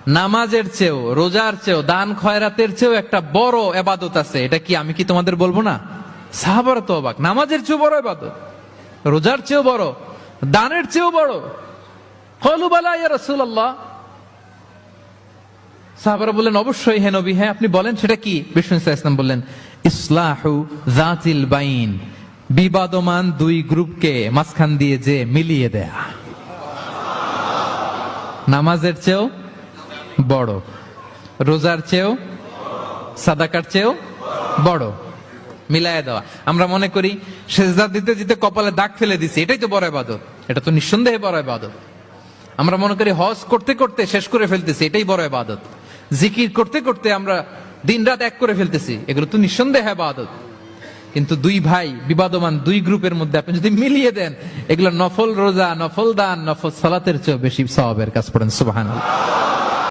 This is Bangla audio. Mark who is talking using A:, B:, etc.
A: নামাজের চেয়েও, রোজার চেয়েও, দান খয়রাতের চেয়েও একটা বড় ইবাদত আছে। এটা কি আমি কি তোমাদের বলবো না? সাহাবারা তো অবাক, নামাজের চেয়েও বড় ইবাদত, রোজার চেয়েও বড়, দানের চেয়েও বড়। ক্বালু বালা ইয়া রাসূলুল্লাহ। সাহাবারা বললেন অবশ্যই হে নবী, হ্যাঁ আপনি বলেন সেটা কি? বিষ্ণু সাল্লাল্লাহু আলাইহি ওয়াসাল্লাম বললেন ইসলাহু যাতিল বাইন, বিবাদমান দুই গ্রুপকে মাঝখান দিয়ে যে মিলিয়ে দেয়া। নামাজের চেয়েও বড়, রোজার চেয়েও, সাদাকার চেয়েও বড়, মিলায় দেওয়া। আমরা মনে করি সেজদা দিতে দিতে কপালে দাগ ফেলে দিছি, এটাই তো বড় ইবাদত। এটা তো নিঃসন্দেহে বড় ইবাদত। আমরা মনে করি হজ করতে করতে শেষ করে ফেলতেছি, এটাই বড় ইবাদত। জিকির করতে করতে আমরা দিনরাত এক করে ফেলতেছি, এগুলো তো নিঃসন্দেহে ইবাদত। কিন্তু দুই ভাই বিবাদমান দুই গ্রুপের মধ্যে আপনি যদি মিলিয়ে দেন, এগুলো নফল রোজা, নফল দান, নফল সালাতের চেয়ে বেশি সওয়াবের কাজ। পড়েন সুবহানাল্লাহ।